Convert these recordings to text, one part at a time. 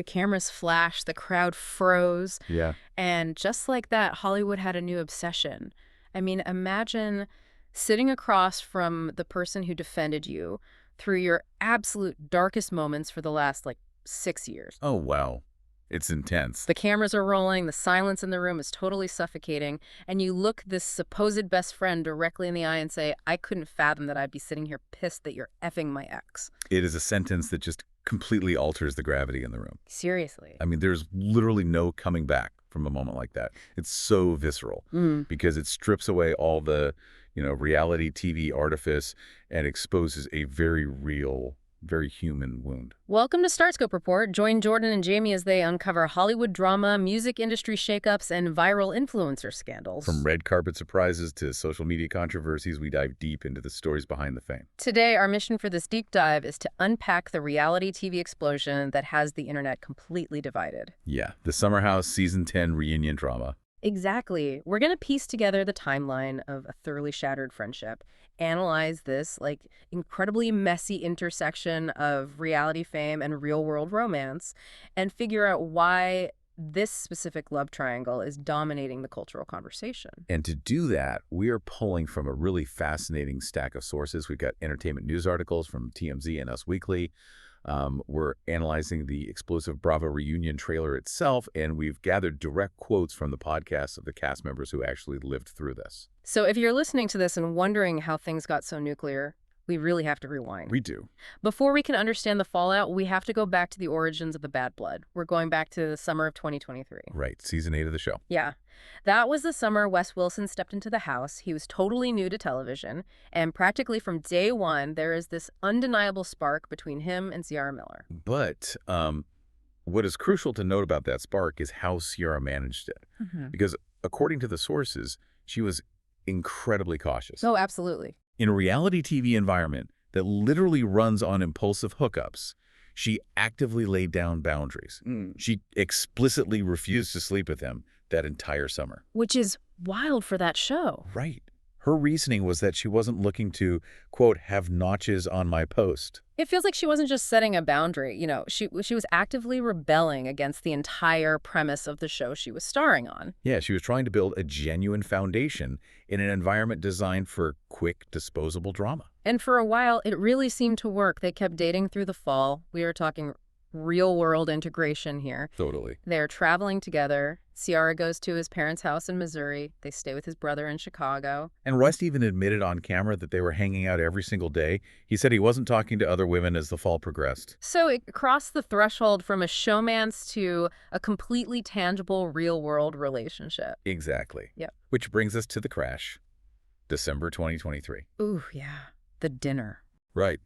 the cameras flashed, the crowd froze. Yeah. And just like that, Hollywood had a new obsession. I mean, imagine sitting across from the person who defended you through your absolute darkest moments for the last, 6 years. Oh, wow. It's intense. The cameras are rolling, the silence in the room is totally suffocating, and you look this supposed best friend directly in the eye and say, I couldn't fathom that I'd be sitting here pissed that you're effing my ex. It is a sentence that just completely alters the gravity in the room. Seriously. I mean, there's literally no coming back from a moment like that. It's so visceral because it strips away all the, reality TV artifice and exposes a very real, very human wound. Welcome to Starscope Report. Join Jordan and Jamie as they uncover Hollywood drama, music industry shakeups, and viral influencer scandals. From red carpet surprises to social media controversies, we dive deep into the stories behind the fame. Today, our mission for this deep dive is to unpack the reality TV explosion that has the internet completely divided. Yeah, the Summer House Season 10 reunion drama. Exactly. We're going to piece together the timeline of a thoroughly shattered friendship, analyze this incredibly messy intersection of reality fame and real-world romance, and figure out why this specific love triangle is dominating the cultural conversation. And to do that, we are pulling from a really fascinating stack of sources. We've got entertainment news articles from TMZ and Us Weekly. We're analyzing the explosive Bravo reunion trailer itself, and we've gathered direct quotes from the podcasts of the cast members who actually lived through this. So if you're listening to this and wondering how things got so nuclear, we really have to rewind. We do. Before we can understand the fallout, we have to go back to the origins of the bad blood. We're going back to the summer of 2023. Right, Season 8 of the show. Yeah. That was the summer Wes Wilson stepped into the house. He was totally new to television, and practically from day one, there is this undeniable spark between him and Ciara Miller. But what is crucial to note about that spark is how Ciara managed it. Because according to the sources, she was incredibly cautious. Oh, absolutely. In a reality TV environment that literally runs on impulsive hookups, she actively laid down boundaries. She explicitly refused to sleep with him that entire summer. Which is wild for that show. Right. Her reasoning was that she wasn't looking to, quote, have notches on my post. It feels like she wasn't just setting a boundary. She was actively rebelling against the entire premise of the show she was starring on. Yeah, she was trying to build a genuine foundation in an environment designed for quick, disposable drama. And for a while, it really seemed to work. They kept dating through the fall. We are talking real-world integration here. Totally. They're traveling together. Ciara goes to his parents' house in Missouri. They stay with his brother in Chicago. And West even admitted on camera that they were hanging out every single day. He said he wasn't talking to other women as the fall progressed. So it crossed the threshold from a showmance to a completely tangible, real-world relationship. Exactly. Yep. Which brings us to the crash. December 2023. Ooh, yeah. The dinner. Right.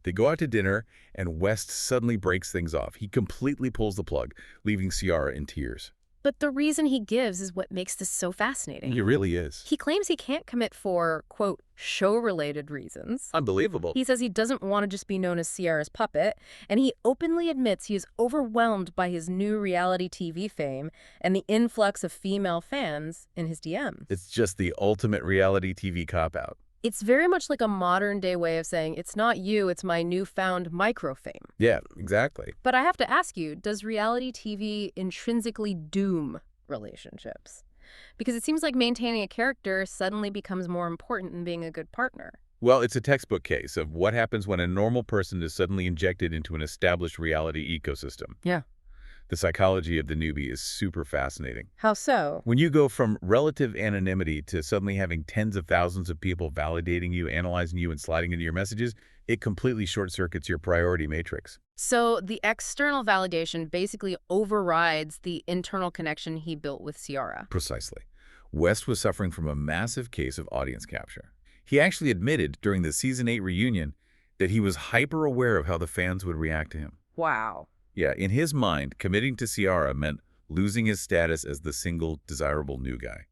They go out to dinner, and West suddenly breaks things off. He completely pulls the plug, leaving Ciara in tears. But the reason he gives is what makes this so fascinating. He really is. He claims he can't commit for, quote, show-related reasons. Unbelievable. He says he doesn't want to just be known as Ciara's puppet, and he openly admits he is overwhelmed by his new reality TV fame and the influx of female fans in his DMs. It's just the ultimate reality TV cop-out. It's very much like a modern-day way of saying, it's not you, it's my newfound micro-fame. Yeah, exactly. But I have to ask you, does reality TV intrinsically doom relationships? Because it seems like maintaining a character suddenly becomes more important than being a good partner. Well, it's a textbook case of what happens when a normal person is suddenly injected into an established reality ecosystem. Yeah. The psychology of the newbie is super fascinating. How so? When you go from relative anonymity to suddenly having tens of thousands of people validating you, analyzing you, and sliding into your messages, it completely short-circuits your priority matrix. So the external validation basically overrides the internal connection he built with Ciara. Precisely. West was suffering from a massive case of audience capture. He actually admitted during the Season 8 reunion that he was hyper-aware of how the fans would react to him. Wow. Yeah, in his mind, committing to Ciara meant losing his status as the single, desirable new guy.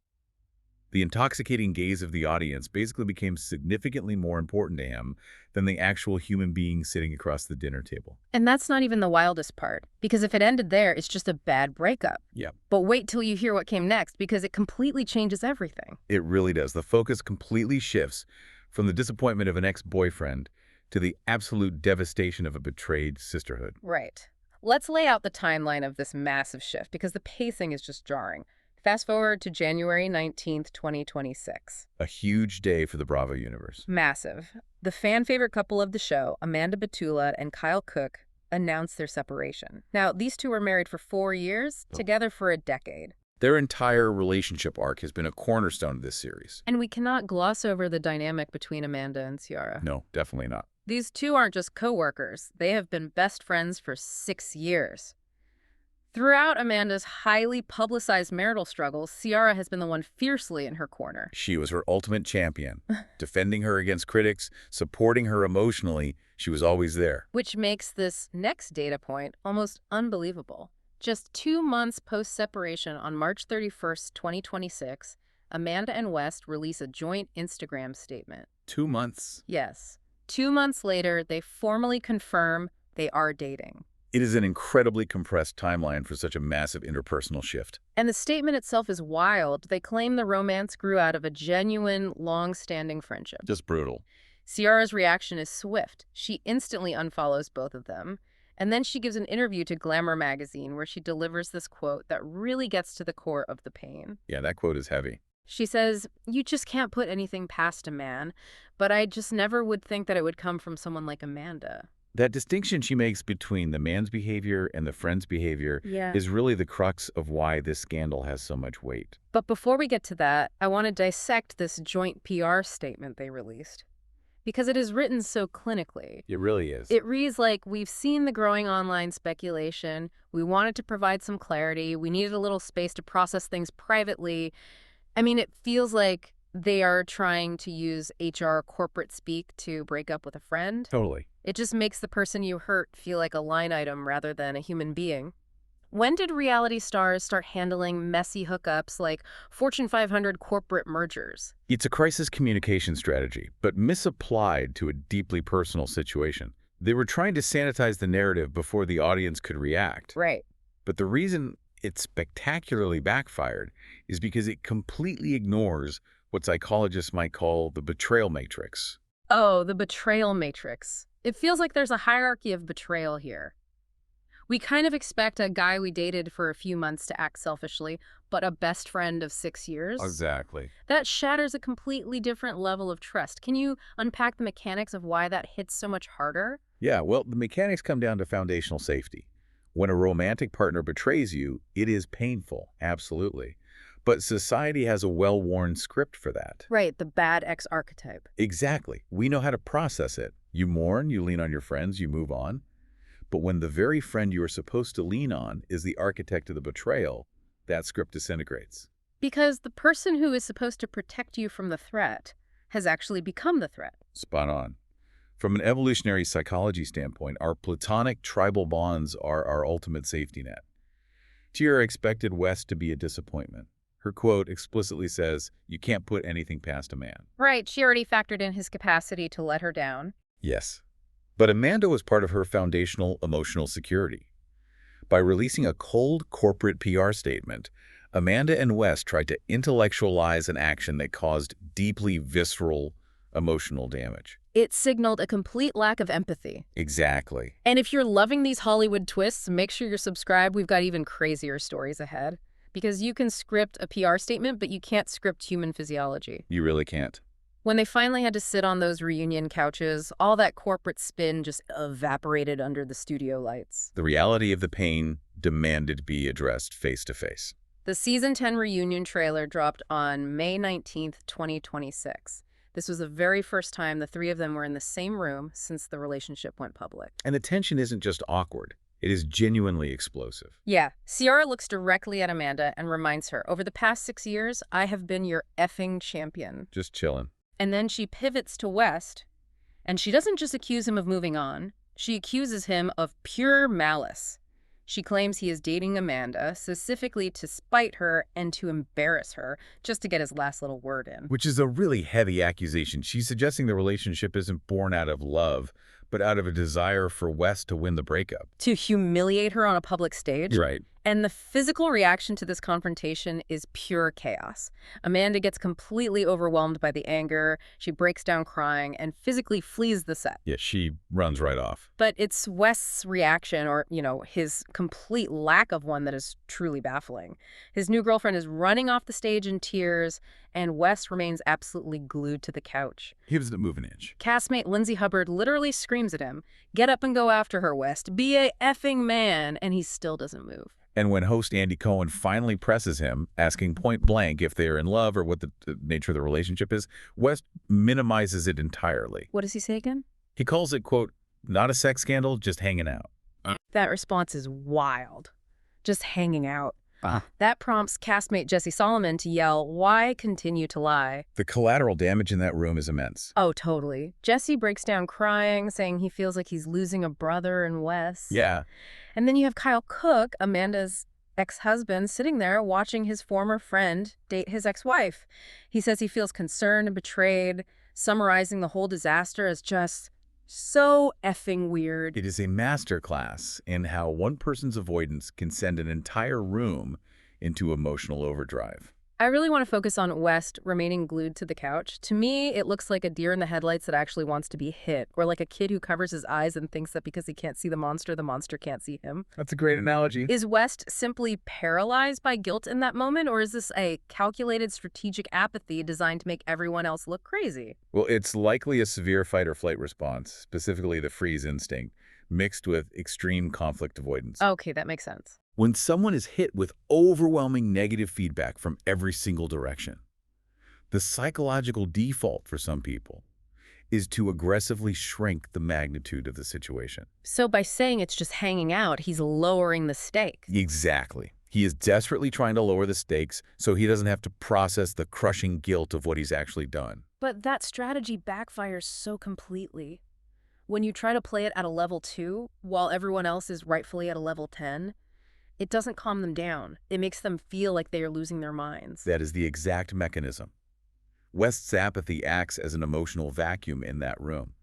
The intoxicating gaze of the audience basically became significantly more important to him than the actual human being sitting across the dinner table. And that's not even the wildest part, because if it ended there, it's just a bad breakup. Yeah. But wait till you hear what came next, because it completely changes everything. It really does. The focus completely shifts from the disappointment of an ex-boyfriend to the absolute devastation of a betrayed sisterhood. Right. Let's lay out the timeline of this massive shift because the pacing is just jarring. Fast forward to January 19th, 2026. A huge day for the Bravo universe. Massive. The fan favorite couple of the show, Amanda Batula and Kyle Cooke, announced their separation. Now, these two were married for 4 years, together for a decade. Their entire relationship arc has been a cornerstone of this series. And we cannot gloss over the dynamic between Amanda and Ciara. No, definitely not. These two aren't just co-workers. They have been best friends for 6 years. Throughout Amanda's highly publicized marital struggles, Ciara has been the one fiercely in her corner. She was her ultimate champion, defending her against critics, supporting her emotionally. She was always there. Which makes this next data point almost unbelievable. Just 2 months post-separation on March 31st, 2026, Amanda and West release a joint Instagram statement. 2 months? Yes. 2 months later, they formally confirm they are dating. It is an incredibly compressed timeline for such a massive interpersonal shift. And the statement itself is wild. They claim the romance grew out of a genuine, long-standing friendship. Just brutal. Ciara's reaction is swift. She instantly unfollows both of them. And then she gives an interview to Glamour magazine where she delivers this quote that really gets to the core of the pain. Yeah, that quote is heavy. She says, "You just can't put anything past a man, but I just never would think that it would come from someone like Amanda." That distinction she makes between the man's behavior and the friend's behavior is really the crux of why this scandal has so much weight. But before we get to that, I want to dissect this joint PR statement they released. Because it is written so clinically. It really is. It reads like, "We've seen the growing online speculation. We wanted to provide some clarity. We needed a little space to process things privately." I mean, it feels like they are trying to use HR corporate speak to break up with a friend. Totally. It just makes the person you hurt feel like a line item rather than a human being. When did reality stars start handling messy hookups like Fortune 500 corporate mergers? It's a crisis communication strategy, but misapplied to a deeply personal situation. They were trying to sanitize the narrative before the audience could react. Right. But the reason it spectacularly backfired is because it completely ignores what psychologists might call the betrayal matrix. Oh, the betrayal matrix. It feels like there's a hierarchy of betrayal here. We kind of expect a guy we dated for a few months to act selfishly, but a best friend of 6 years? Exactly. That shatters a completely different level of trust. Can you unpack the mechanics of why that hits so much harder? Yeah, well, the mechanics come down to foundational safety. When a romantic partner betrays you, it is painful, absolutely. But society has a well-worn script for that. Right, the bad ex archetype. Exactly. We know how to process it. You mourn, you lean on your friends, you move on. But when the very friend you are supposed to lean on is the architect of the betrayal, that script disintegrates. Because the person who is supposed to protect you from the threat has actually become the threat. Spot on. From an evolutionary psychology standpoint, our platonic tribal bonds are our ultimate safety net. Ciara expected West to be a disappointment. Her quote explicitly says, "You can't put anything past a man." Right, she already factored in his capacity to let her down. Yes. But Amanda was part of her foundational emotional security. By releasing a cold corporate PR statement, Amanda and West tried to intellectualize an action that caused deeply visceral emotional damage. It signaled a complete lack of empathy. Exactly. And if you're loving these Hollywood twists, make sure you're subscribed. We've got even crazier stories ahead. Because you can script a PR statement, but you can't script human physiology. You really can't. When they finally had to sit on those reunion couches, all that corporate spin just evaporated under the studio lights. The reality of the pain demanded to be addressed face to face. The Season 10 reunion trailer dropped on May 19th, 2026. This was the very first time the three of them were in the same room since the relationship went public. And the tension isn't just awkward. It is genuinely explosive. Yeah, Ciara looks directly at Amanda and reminds her, "Over the past 6 years, I have been your effing champion." Just chillin'. And then she pivots to West, and she doesn't just accuse him of moving on. She accuses him of pure malice. She claims he is dating Amanda, specifically to spite her and to embarrass her, just to get his last little word in. Which is a really heavy accusation. She's suggesting the relationship isn't born out of love, but out of a desire for West to win the breakup. To humiliate her on a public stage? Right. And the physical reaction to this confrontation is pure chaos. Amanda gets completely overwhelmed by the anger. She breaks down crying and physically flees the set. Yeah, she runs right off. But it's Wes's reaction, or, his complete lack of one, that is truly baffling. His new girlfriend is running off the stage in tears, and Wes remains absolutely glued to the couch. He doesn't move an inch. Castmate Lindsay Hubbard literally screams at him, "Get up and go after her, West. Be a effing man," and he still doesn't move. And when host Andy Cohen finally presses him, asking point blank if they are in love or what the nature of the relationship is, West minimizes it entirely. What does he say again? He calls it, quote, not a sex scandal, just hanging out. That response is wild. Just hanging out. That prompts castmate Jesse Solomon to yell, "Why continue to lie?" The collateral damage in that room is immense. Oh, totally. Jesse breaks down crying, saying he feels like he's losing a brother in Wes. Yeah. And then you have Kyle Cooke, Amanda's ex-husband, sitting there watching his former friend date his ex-wife. He says he feels concerned and betrayed, summarizing the whole disaster as just so effing weird. It is a masterclass in how one person's avoidance can send an entire room into emotional overdrive. I really want to focus on West remaining glued to the couch. To me, it looks like a deer in the headlights that actually wants to be hit, or like a kid who covers his eyes and thinks that because he can't see the monster can't see him. That's a great analogy. Is West simply paralyzed by guilt in that moment, or is this a calculated strategic apathy designed to make everyone else look crazy? Well, it's likely a severe fight-or-flight response, specifically the freeze instinct, mixed with extreme conflict avoidance. Okay, that makes sense. When someone is hit with overwhelming negative feedback from every single direction, the psychological default for some people is to aggressively shrink the magnitude of the situation. So by saying it's just hanging out, he's lowering the stakes. Exactly. He is desperately trying to lower the stakes so he doesn't have to process the crushing guilt of what he's actually done. But that strategy backfires so completely. When you try to play it at a level 2, while everyone else is rightfully at a level 10, it doesn't calm them down. It makes them feel like they are losing their minds. That is the exact mechanism. West's apathy acts as an emotional vacuum in that room.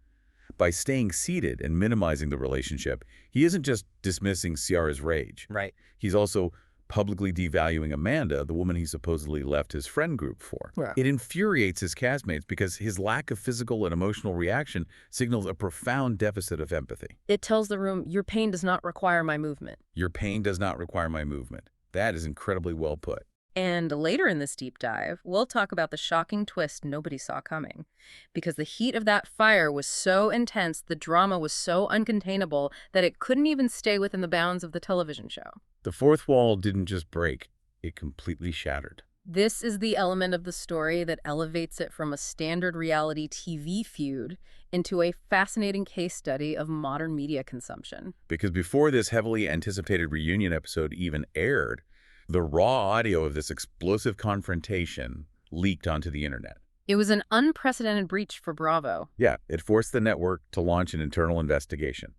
By staying seated and minimizing the relationship, he isn't just dismissing Ciara's rage. Right. He's also publicly devaluing Amanda, the woman he supposedly left his friend group for. Yeah. It infuriates his castmates because his lack of physical and emotional reaction signals a profound deficit of empathy. It tells the room, your pain does not require my movement. Your pain does not require my movement. That is incredibly well put. And later in this deep dive, we'll talk about the shocking twist nobody saw coming. Because the heat of that fire was so intense, the drama was so uncontainable that it couldn't even stay within the bounds of the television show. The fourth wall didn't just break, it completely shattered. This is the element of the story that elevates it from a standard reality TV feud into a fascinating case study of modern media consumption. Because before this heavily anticipated reunion episode even aired, the raw audio of this explosive confrontation leaked onto the internet. It was an unprecedented breach for Bravo. Yeah, it forced the network to launch an internal investigation.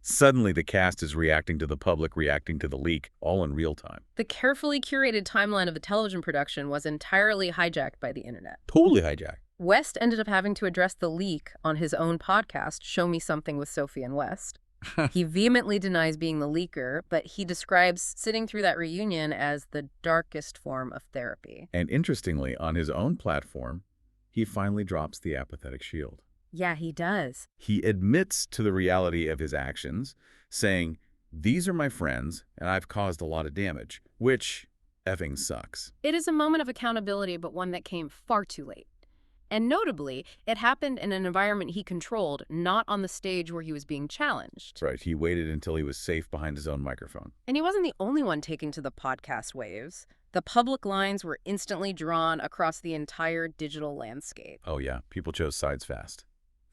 Suddenly, the cast is reacting to the public, reacting to the leak, all in real time. The carefully curated timeline of the television production was entirely hijacked by the internet. Totally hijacked. West ended up having to address the leak on his own podcast, Show Me Something with Sophie and West. He vehemently denies being the leaker, but he describes sitting through that reunion as the darkest form of therapy. And interestingly, on his own platform, he finally drops the apathetic shield. Yeah, he does. He admits to the reality of his actions, saying, "These are my friends, and I've caused a lot of damage," which effing sucks. It is a moment of accountability, but one that came far too late. And notably, it happened in an environment he controlled, not on the stage where he was being challenged. Right, he waited until he was safe behind his own microphone. And he wasn't the only one taking to the podcast waves. The public lines were instantly drawn across the entire digital landscape. Oh yeah, people chose sides fast.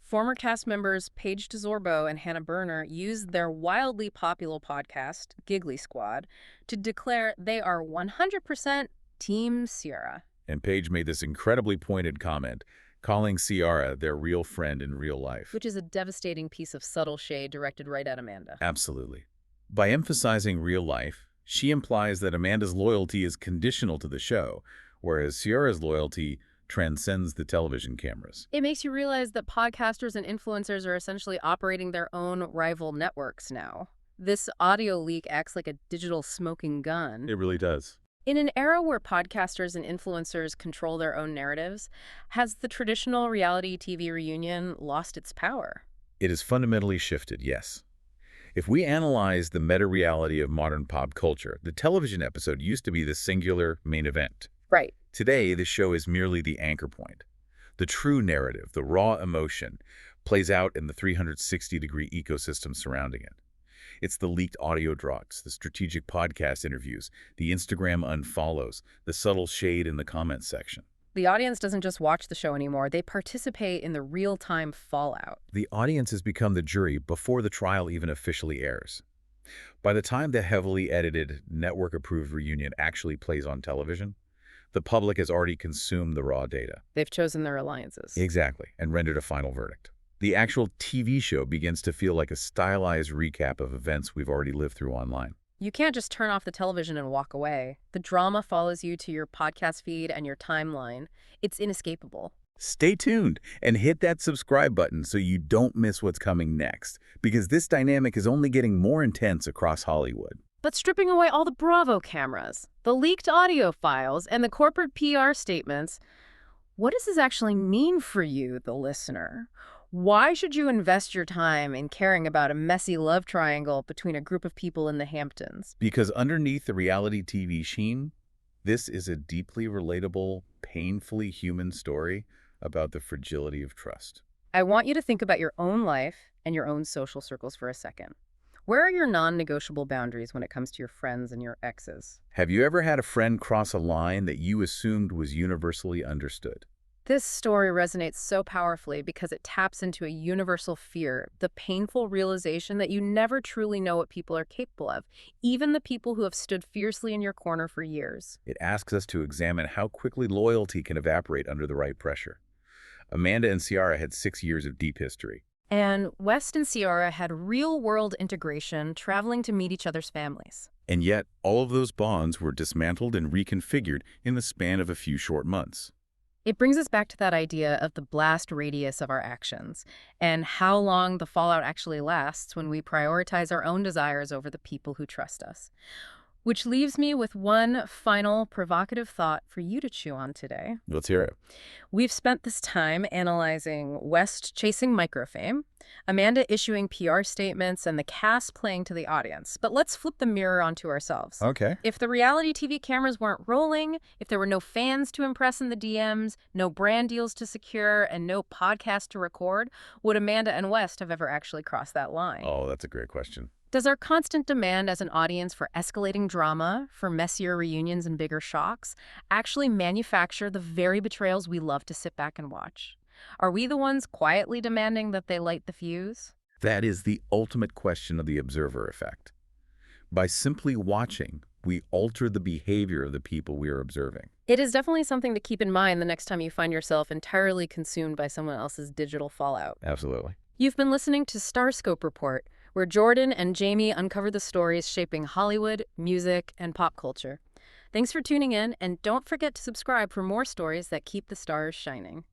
Former cast members Paige DeZorbo and Hannah Berner used their wildly popular podcast, Giggly Squad, to declare they are 100% Team Ciara. And Paige made this incredibly pointed comment, calling Ciara their real friend in real life. Which is a devastating piece of subtle shade directed right at Amanda. Absolutely. By emphasizing real life, she implies that Amanda's loyalty is conditional to the show, whereas Ciara's loyalty transcends the television cameras. It makes you realize that podcasters and influencers are essentially operating their own rival networks now. This audio leak acts like a digital smoking gun. It really does. In an era where podcasters and influencers control their own narratives, has the traditional reality TV reunion lost its power? It has fundamentally shifted, yes. If we analyze the meta-reality of modern pop culture, the television episode used to be the singular main event. Right. Today, the show is merely the anchor point. The true narrative, the raw emotion, plays out in the 360-degree ecosystem surrounding it. It's the leaked audio drops, the strategic podcast interviews, the Instagram unfollows, the subtle shade in the comments section. The audience doesn't just watch the show anymore, they participate in the real-time fallout. The audience has become the jury before the trial even officially airs. By the time the heavily edited, network-approved reunion actually plays on television, the public has already consumed the raw data. They've chosen their alliances. Exactly, and rendered a final verdict. The actual TV show begins to feel like a stylized recap of events we've already lived through online. You can't just turn off the television and walk away. The drama follows you to your podcast feed and your timeline. It's inescapable. Stay tuned and hit that subscribe button so you don't miss what's coming next, because this dynamic is only getting more intense across Hollywood. But stripping away all the Bravo cameras, the leaked audio files, and the corporate PR statements, what does this actually mean for you, the listener? Why should you invest your time in caring about a messy love triangle between a group of people in the Hamptons? Because underneath the reality TV sheen, this is a deeply relatable, painfully human story about the fragility of trust. I want you to think about your own life and your own social circles for a second. Where are your non-negotiable boundaries when it comes to your friends and your exes? Have you ever had a friend cross a line that you assumed was universally understood? This story resonates so powerfully because it taps into a universal fear, the painful realization that you never truly know what people are capable of, even the people who have stood fiercely in your corner for years. It asks us to examine how quickly loyalty can evaporate under the right pressure. Amanda and Ciara had 6 years of deep history. And West and Ciara had real-world integration, traveling to meet each other's families. And yet, all of those bonds were dismantled and reconfigured in the span of a few short months. It brings us back to that idea of the blast radius of our actions and how long the fallout actually lasts when we prioritize our own desires over the people who trust us. Which leaves me with one final provocative thought for you to chew on today. Let's hear it. We've spent this time analyzing West chasing microfame, Amanda issuing PR statements, and the cast playing to the audience. But let's flip the mirror onto ourselves. Okay. If the reality TV cameras weren't rolling, if there were no fans to impress in the DMs, no brand deals to secure, and no podcast to record, would Amanda and West have ever actually crossed that line? Oh, that's a great question. Does our constant demand as an audience for escalating drama, for messier reunions and bigger shocks, actually manufacture the very betrayals we love to sit back and watch? Are we the ones quietly demanding that they light the fuse? That is the ultimate question of the observer effect. By simply watching, we alter the behavior of the people we are observing. It is definitely something to keep in mind the next time you find yourself entirely consumed by someone else's digital fallout. Absolutely. You've been listening to Starscope Report, where Jordan and Jamie uncover the stories shaping Hollywood, music, and pop culture. Thanks for tuning in, and don't forget to subscribe for more stories that keep the stars shining.